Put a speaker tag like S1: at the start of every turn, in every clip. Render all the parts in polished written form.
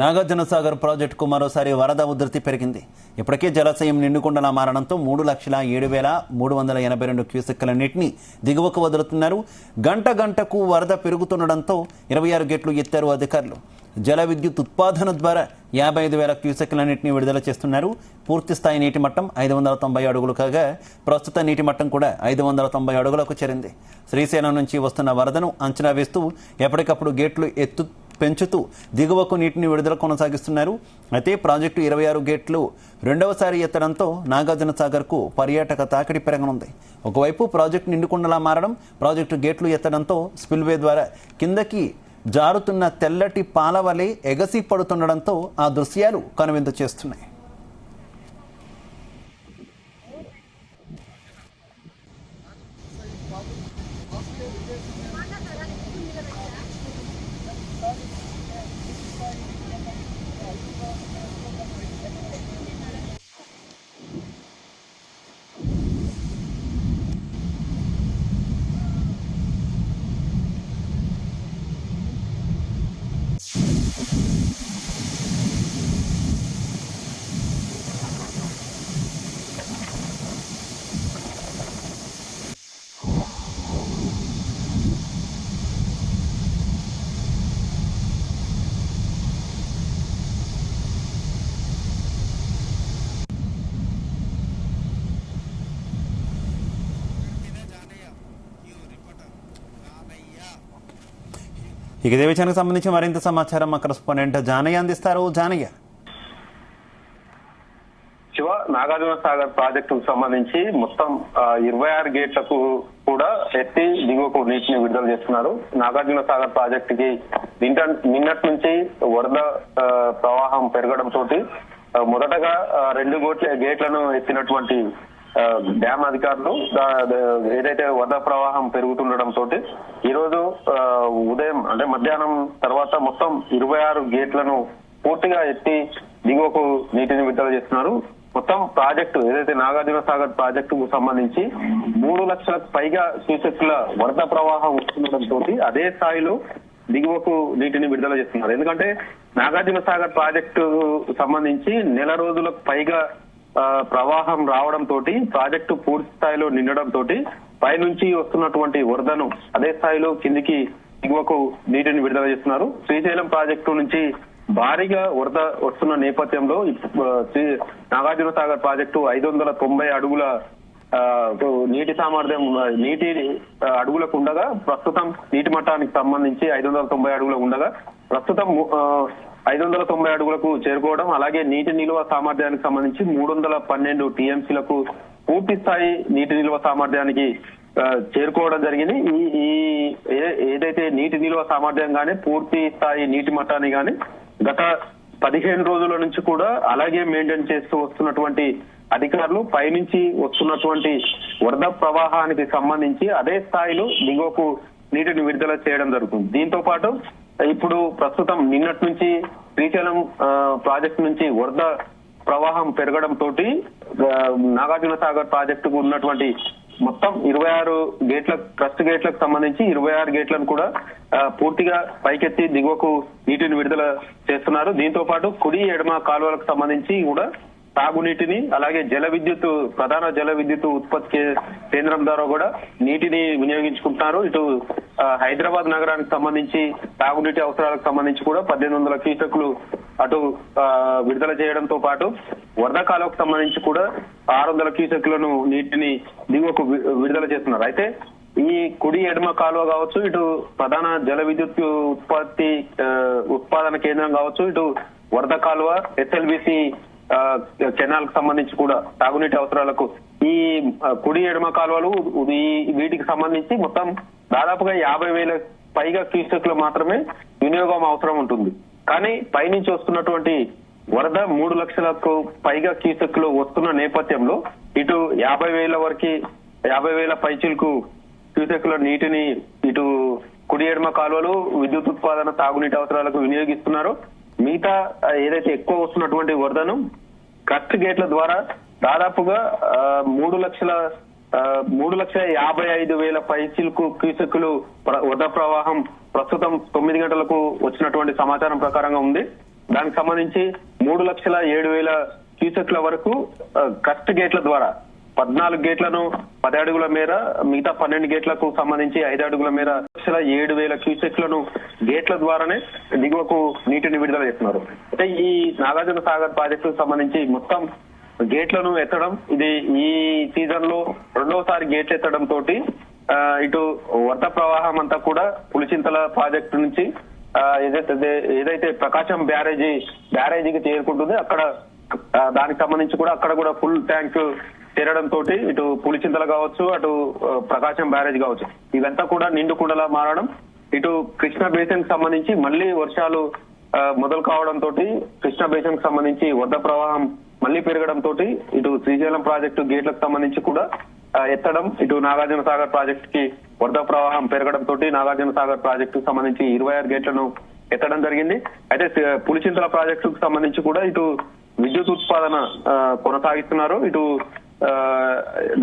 S1: నాగార్జున సాగర్ ప్రాజెక్టుకు మరోసారి వరద ఉధృతి పెరిగింది. ఇప్పటికే జలాశయం నిండుకుండలా మారడంతో 3,07,382 క్యూసెక్కుల నీటిని దిగువకు వదులుతున్నారు. గంటకు వరద పెరుగుతుండడంతో 26 గేట్లు ఎత్తారు అధికారులు. జల విద్యుత్ ఉత్పాదన ద్వారా 55,000 క్యూసెక్కుల నీటిని విడుదల చేస్తున్నారు. పూర్తి స్థాయి నీటి మట్టం 590 అడుగులు కాగా ప్రస్తుత నీటి మట్టం కూడా 590 అడుగులకు చేరింది. శ్రీశైలం నుంచి వస్తున్న వరదను అంచనా వేస్తూ ఎప్పటికప్పుడు గేట్లు పెంచుతూ దిగువకు నీటిని విడుదల కొనసాగిస్తున్నారు. అయితే ప్రాజెక్టు 26 గేట్లు రెండవసారి ఎత్తడంతో నాగార్జున సాగర్కు పర్యాటక తాకిడి పెరగనుంది. ఒకవైపు ప్రాజెక్టు నిండుకుండలా మారడం, ప్రాజెక్టు గేట్లు ఎత్తడంతో స్పిల్వే ద్వారా కిందకి జారుతున్న తెల్లటి పాలవలే ఎగసి పడుతుండడంతో ఆ దృశ్యాలు కనువిందు చేస్తున్నాయి. ఇక ఇదే విషయానికి సంబంధించి మరింత సమాచారం మా కరెస్పాండెంట్ జానయ్య అందిస్తారు. జానయ్య,
S2: శివ, నాగార్జున సాగర్ ప్రాజెక్టుకు సంబంధించి మొత్తం 26 గేట్లకు కూడా ఎత్తి దిగువకు నీటిని విడుదల చేస్తున్నారు. నాగార్జున సాగర్ ప్రాజెక్టుకి నిన్నటి నుంచి వరద ప్రవాహం పెరగడంతో మొదటగా 2 గేట్లను ఎత్తినటువంటి డ్యామ్ అధికారులు ఏదైతే వరద ప్రవాహం పెరుగుతుండటంతో ఈ రోజు ఉదయం అంటే మధ్యాహ్నం తర్వాత మొత్తం 26 గేట్లను పూర్తిగా ఎత్తి దిగువకు నీటిని విడుదల చేస్తున్నారు. మొత్తం ప్రాజెక్టు ఏదైతే నాగార్జున సాగర్ ప్రాజెక్టుకు సంబంధించి 3 లక్షలకు పైగా క్యూసెక్కుల వరద ప్రవాహం వస్తుండటంతో అదే స్థాయిలో దిగువకు నీటిని విడుదల చేస్తున్నారు. ఎందుకంటే నాగార్జున సాగర్ ప్రాజెక్టు సంబంధించి నెల రోజులకు పైగా ప్రవాహం రావడంతో ప్రాజెక్టు పూర్తి స్థాయిలో నిండడంతో పైనుంచి వస్తున్నటువంటి వరదను అదే స్థాయిలో కిందికి దిగువకు నీటిని విడుదల చేస్తున్నారు. శ్రీశైలం ప్రాజెక్టు నుంచి భారీగా వరద వస్తున్న నేపథ్యంలో నాగార్జున సాగర్ ప్రాజెక్టు 590 అడుగుల నీటి సామర్థ్యం అడుగులకు ఉండగా ప్రస్తుతం నీటి మట్టానికి సంబంధించి 590 అడుగులకు ఉండగా ప్రస్తుతం 590 అడుగులకు చేరుకోవడం, అలాగే నీటి నిల్వ సామర్థ్యానికి సంబంధించి 312 టీఎంసీలకు పూర్తి స్థాయి నీటి నిల్వ సామర్థ్యానికి చేరుకోవడం జరిగింది. ఈ ఏదైతే నీటి నిల్వ సామర్థ్యం గానీ పూర్తి స్థాయి నీటి మట్టాన్ని గానీ గత 15 రోజుల నుంచి కూడా అలాగే మెయింటైన్ చేస్తూ వస్తున్నటువంటి అధికారులు పైనుంచి వస్తున్నటువంటి వరద ప్రవాహానికి సంబంధించి అదే స్థాయిలో దిగువకు నీటిని విడుదల చేయడం జరుగుతుంది. దీంతో పాటు ఇప్పుడు ప్రస్తుతం నిన్నటి నుంచి శ్రీశైలం ప్రాజెక్టు నుంచి వరద ప్రవాహం పెరగడంతో నాగార్జున సాగర్ ప్రాజెక్టుకు ఉన్నటువంటి మొత్తం 26 గేట్ల క్రస్ట్ గేట్లకు సంబంధించి 26 గేట్లను కూడా పూర్తిగా పైకెత్తి దిగువకు నీటిని విడుదల చేస్తున్నారు. దీంతో పాటు కుడి ఎడమ కాలువలకు సంబంధించి కూడా తాగునీటిని అలాగే ప్రధాన జల విద్యుత్ ఉత్పత్తి కేంద్రం ద్వారా కూడా నీటిని వినియోగించుకుంటున్నారు. ఇటు హైదరాబాద్ నగరానికి సంబంధించి తాగునీటి అవసరాలకు సంబంధించి కూడా 1800 క్యూసెక్కులు అటు విడుదల చేయడంతో పాటు వరద కాలువకు సంబంధించి కూడా 600 క్యూసెక్కులను నీటిని దిగువకు విడుదల చేస్తున్నారు. అయితే ఈ కుడి ఎడమ కాలువ కావచ్చు, ఇటు ప్రధాన జల విద్యుత్ ఉత్పాదన కేంద్రం కావచ్చు, ఇటు వరద కాలువ ఎస్ఎల్బిసి కెనాల్ కు సంబంధించి కూడా తాగునీటి అవసరాలకు ఈ కుడి ఎడమ కాలువలు వీటికి సంబంధించి మొత్తం దాదాపుగా 50,000 పైగా క్యూసెక్లు మాత్రమే వినియోగం అవసరం ఉంటుంది. కానీ పైనుంచి వస్తున్నటువంటి వరద 3 లక్షలకు పైగా క్యూసెక్లు వస్తున్న నేపథ్యంలో ఇటు 50,000 పైచిలకు క్యూసెక్ల నీటిని ఇటు కుడి ఎడమ కాలువలు విద్యుత్ ఉత్పాదన తాగునీటి అవసరాలకు వినియోగిస్తున్నారు. మిగతా ఏదైతే ఎక్కువ వస్తున్నటువంటి వరదను క్రస్ట్ గేట్ల ద్వారా దాదాపుగా 3,55,000 పైచిలకు క్యూసెక్కులు వరద ప్రవాహం ప్రస్తుతం 9 గంటలకు వచ్చినటువంటి సమాచారం ప్రకారంగా ఉంది. దానికి సంబంధించి 3,07,000 క్యూసెక్ల వరకు కస్ట్ గేట్ల ద్వారా 14 గేట్లను 10 అడుగుల మేర, మిగతా 12 గేట్లకు సంబంధించి 5 అడుగుల మేర 7,000 క్యూసెక్లను గేట్ల ద్వారానే దిగువకు నీటిని విడుదల చేస్తున్నారు. అయితే ఈ నాగార్జున సాగర్ ప్రాజెక్టుకు సంబంధించి మొత్తం గేట్లను ఎత్తడం, ఇది ఈ సీజన్ లో రెండోసారి గేట్లు ఎత్తడం తోటి ఇటు వరద ప్రవాహం అంతా కూడా పులిచింతల ప్రాజెక్టు నుంచి ఏదైతే ప్రకాశం బ్యారేజీకి చేరుకుంటుంది అక్కడ దానికి సంబంధించి కూడా అక్కడ కూడా ఫుల్ ట్యాంక్ చేరడం తోటి ఇటు పులిచింతల కావచ్చు, అటు ప్రకాశం బ్యారేజ్ కావచ్చు, ఇవంతా కూడా నిండు కుండలా మారడం, ఇటు కృష్ణా బేసిన్ కి సంబంధించి మళ్లీ వర్షాలు మొదలు కావడం తోటి కృష్ణా బేసిన్ కి సంబంధించి వరద ప్రవాహం మళ్లీ పెరగడం తోటి ఇటు శ్రీశైలం ప్రాజెక్టు గేట్లకు సంబంధించి కూడా ఎత్తడం, ఇటు నాగార్జున సాగర్ ప్రాజెక్ట్ కి వరద ప్రవాహం పెరగడం తోటి నాగార్జున సాగర్ ప్రాజెక్టు సంబంధించి 26 గేట్లను ఎత్తడం జరిగింది. అయితే పులిచింతల ప్రాజెక్టుకు సంబంధించి కూడా ఇటు విద్యుత్ ఉత్పాదన కొనసాగిస్తున్నారు. ఇటు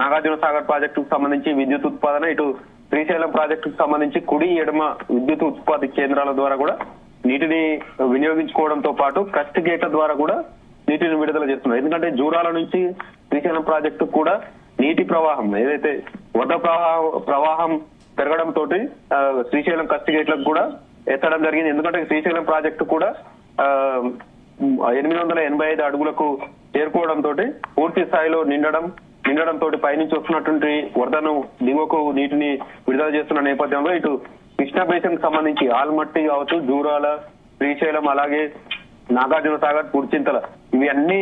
S2: నాగార్జున సాగర్ ప్రాజెక్టుకు సంబంధించి విద్యుత్ ఉత్పాదన, ఇటు శ్రీశైలం ప్రాజెక్టుకు సంబంధించి కుడి ఎడమ విద్యుత్ ఉత్పత్తి కేంద్రాల ద్వారా కూడా నీటిని వినియోగించుకోవడంతో పాటు కస్ట్ గేట్ల ద్వారా కూడా నీటిని విడుదల చేస్తున్నారు. ఎందుకంటే జూరాల నుంచి శ్రీశైలం ప్రాజెక్టు కూడా నీటి ప్రవాహం ఏదైతే వరద ప్రవాహం పెరగడం తోటి శ్రీశైలం కస్ట్ గేట్లకు కూడా ఎత్తడం జరిగింది. ఎందుకంటే శ్రీశైలం ప్రాజెక్టు కూడా 885 అడుగులకు చేరుకోవడం తోటి పూర్తి స్థాయిలో నిండడం తోటి పైనుంచి వస్తున్నటువంటి వరదను దిగువకు నీటిని విడుదల చేస్తున్న నేపథ్యంలో ఇటు కృష్ణా బేసిన్ కి సంబంధించి ఆల్మట్టి కావచ్చు, జూరాల, శ్రీశైలం, అలాగే నాగార్జున సాగర్, పులిచింతల ఇవి అన్ని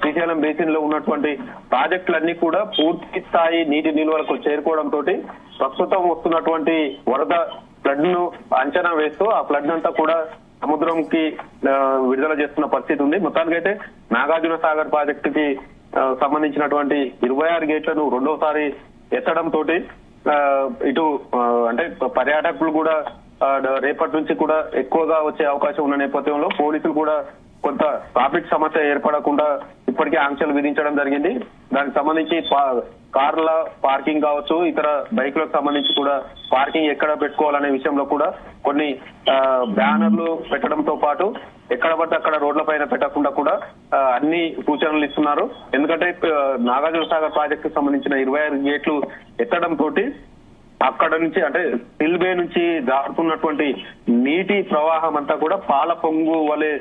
S2: శ్రీశైలం బేసిన్ లో ఉన్నటువంటి ప్రాజెక్టులన్నీ కూడా పూర్తి స్థాయి నీటి నిల్వలకు చేరుకోవడం తోటి ప్రస్తుతం వస్తున్నటువంటి వరద ఫ్లడ్ ను అంచనా వేస్తూ ఆ ఫ్లడ్ అంతా కూడా సముద్రంకి విడుదల చేస్తున్న పరిస్థితి ఉంది. మొత్తానికైతే నాగార్జున సాగర్ ప్రాజెక్టుకి సంబంధించినటువంటి 26 గేట్లను రెండోసారి ఎత్తడం తోటి ఇటు అంటే పర్యాటకులు కూడా రేపటి నుంచి కూడా ఎక్కువగా వచ్చే అవకాశం ఉన్న నేపథ్యంలో పోలీసులు కూడా కొంత ట్రాఫిక్ సమస్య ఏర్పడకుండా ఇప్పటికే ఆంక్షలు విధించడం జరిగింది. దానికి సంబంధించి కార్ల పార్కింగ్ కావచ్చు, ఇతర బైక్లకు సంబంధించి కూడా పార్కింగ్ ఎక్కడ పెట్టుకోవాలనే విషయంలో కూడా కొన్ని బ్యానర్లు పెట్టడంతో పాటు ఎక్కడ పడితే అక్కడ రోడ్ల పైన పెట్టకుండా కూడా అన్ని సూచనలు ఇస్తున్నారు. ఎందుకంటే నాగార్జున సాగర్ ప్రాజెక్టు సంబంధించిన 25 గేట్లు ఎత్తడం తోటి అక్కడ నుంచి అంటే స్పిల్ బే నుంచి జారుతున్నటువంటి నీటి ప్రవాహం అంతా కూడా పాల పొంగు వలె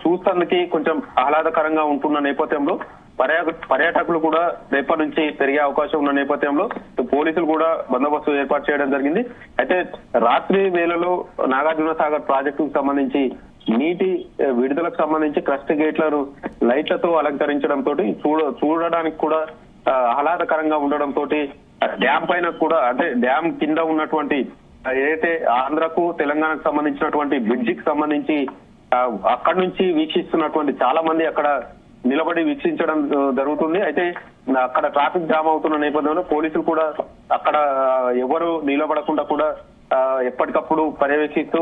S2: చూస్తానికి కొంచెం ఆహ్లాదకరంగా ఉంటున్న నేపథ్యంలో పర్యాటకులు కూడా రేపటి నుంచి పెరిగే అవకాశం ఉన్న నేపథ్యంలో పోలీసులు కూడా బందోబస్తు ఏర్పాటు చేయడం జరిగింది. అయితే రాత్రి వేళలో నాగార్జున సాగర్ ప్రాజెక్టుకు సంబంధించి నీటి విడుదలకు సంబంధించి క్రస్ట్ గేట్లను లైట్లతో అలంకరించడం తోటి చూడడానికి కూడా ఆహ్లాదకరంగా ఉండడం తోటి డ్యామ్ పైన కూడా అంటే డ్యామ్ కింద ఉన్నటువంటి ఏదైతే ఆంధ్రకు తెలంగాణకు సంబంధించినటువంటి బ్రిడ్జికి సంబంధించి అక్కడి నుంచి వీక్షిస్తున్నటువంటి చాలా మంది అక్కడ నిలబడి వీక్షించడం జరుగుతుంది. అయితే అక్కడ ట్రాఫిక్ జామ్ అవుతున్న నేపథ్యంలో పోలీసులు కూడా అక్కడ ఎవరు నిలబడకుండా కూడా ఎప్పటికప్పుడు పర్యవేక్షిస్తూ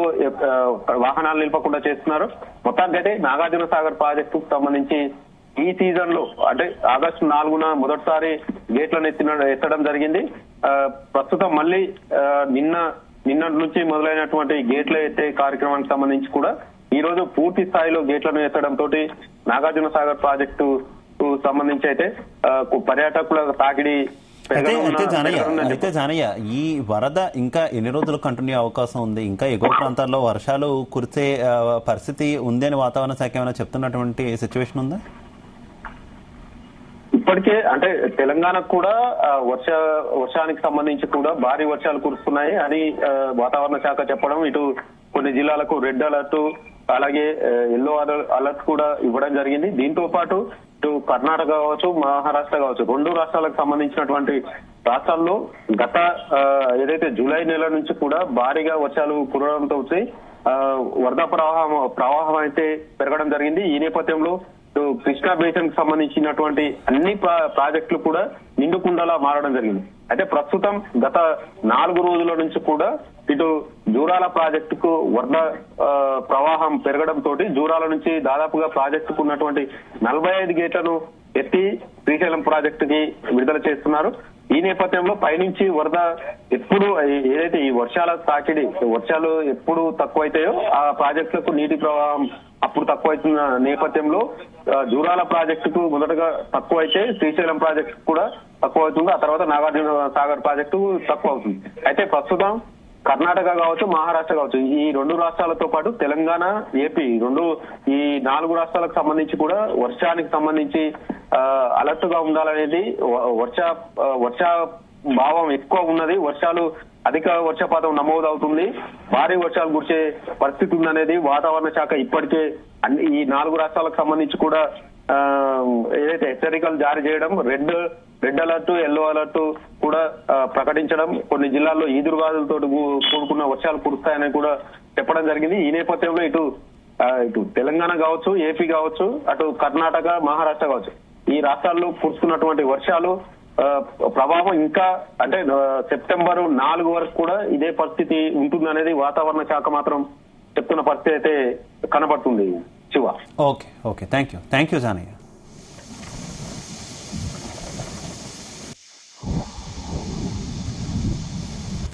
S2: వాహనాలు నిలపకుండా చేస్తున్నారు. మొత్తానికైతే నాగార్జున సాగర్ ప్రాజెక్టుకు సంబంధించి ఈ సీజన్ లో అంటే ఆగస్టు 4న మొదటిసారి గేట్లను ఎత్తడం జరిగింది. ప్రస్తుతం మళ్ళీ నిన్నటి నుంచి మొదలైనటువంటి గేట్ల ఎత్తే కార్యక్రమానికి సంబంధించి కూడా ఈ రోజు పూర్తి స్థాయిలో గేట్లను ఎత్తడం తోటి నాగార్జున సాగర్ ప్రాజెక్టు సంబంధించి అయితే పర్యాటకుల తాకిడి
S1: అయితే జానయ్య ఈ వరద ఇంకా ఎన్ని రోజులు కంటిన్యూ అవకాశం ఉంది? ఇంకా ఎగువ ప్రాంతాల్లో వర్షాలు కురిసే పరిస్థితి ఉంది అని వాతావరణ శాఖ ఏమైనా చెప్తున్నటువంటి సిచ్యువేషన్ ఉందా?
S2: ఇప్పటికే అంటే తెలంగాణకు కూడా వర్షానికి సంబంధించి కూడా భారీ వర్షాలు కురుస్తున్నాయి అని వాతావరణ శాఖ చెప్పడం, ఇటు కొన్ని జిల్లాలకు రెడ్ అలర్ట్ అలాగే ఎల్లో అలర్ట్ కూడా ఇవ్వడం జరిగింది. దీంతో పాటు ఇటు కర్ణాటక కావచ్చు, మహారాష్ట్ర కావచ్చు, 2 రాష్ట్రాలకు సంబంధించినటువంటి రాష్ట్రాల్లో గత ఏదైతే జూలై నెల నుంచి కూడా భారీగా వర్షాలు కురవడంతో వరద ప్రవాహం అయితే పెరగడం జరిగింది. ఈ నేపథ్యంలో కృష్ణా బేసిన్ కి సంబంధించినటువంటి అన్ని ప్రాజెక్టులు కూడా నిండుకుండలా మారడం జరిగింది. అయితే ప్రస్తుతం గత 4 రోజుల నుంచి కూడా ఇటు జూరాల ప్రాజెక్టుకు వరద ప్రవాహం పెరగడం తోటి జూరాల నుంచి దాదాపుగా ప్రాజెక్టుకు ఉన్నటువంటి 45 గేట్లను ఎత్తి శ్రీశైలం ప్రాజెక్టుకి విడుదల చేస్తున్నారు. ఈ నేపథ్యంలో పైనుంచి వరద ఎప్పుడు ఏదైతే ఈ వర్షాల తాకిడి వర్షాలు ఎప్పుడు తక్కువైతాయో ఆ ప్రాజెక్టులకు నీటి ప్రవాహం అప్పుడు తక్కువైతున్న నేపథ్యంలో జూరాల ప్రాజెక్టుకు మొదటగా తక్కువ అయితే శ్రీశైలం ప్రాజెక్టు కూడా తక్కువ అవుతుంది. ఆ తర్వాత నాగార్జున సాగర్ ప్రాజెక్టు తక్కువ అవుతుంది. అయితే ప్రస్తుతం కర్ణాటక కావచ్చు, మహారాష్ట్ర కావచ్చు, ఈ 2 రాష్ట్రాలతో పాటు తెలంగాణ, ఏపీ ఈ 4 రాష్ట్రాలకు సంబంధించి కూడా వర్షానికి సంబంధించి అలర్ట్ గా ఉండాలనేది వర్ష భావం ఎక్కువ ఉన్నది. అధిక వర్షపాతం నమోదవుతుంది, భారీ వర్షాలు కురిసే పరిస్థితి ఉందనేది వాతావరణ శాఖ ఇప్పటికే ఈ 4 రాష్ట్రాలకు సంబంధించి కూడా ఏదైతే హెచ్చరికలు జారీ చేయడం, రెడ్ అలర్ట్, ఎల్లో అలర్ట్ కూడా ప్రకటించడం, కొన్ని జిల్లాల్లో ఈదురుగాలులతో కూడుకున్న వర్షాలు కురుస్తాయని కూడా చెప్పడం జరిగింది. ఈ నేపథ్యంలో ఇటు తెలంగాణ కావచ్చు, ఏపీ కావచ్చు, అటు కర్ణాటక, మహారాష్ట్ర కావచ్చు, ఈ రాష్ట్రాల్లో కురుస్తున్నటువంటి వర్షాలు ప్రభావం ఇంకా అంటే సెప్టెంబర్ 4 వరకు కూడా ఇదే పరిస్థితి ఉంటుందనేది వాతావరణ శాఖ మాత్రం చెప్తున్న పరిస్థితి అయితే కనబడుతుంది. Shiva.
S1: Okay, thank you Janaiah.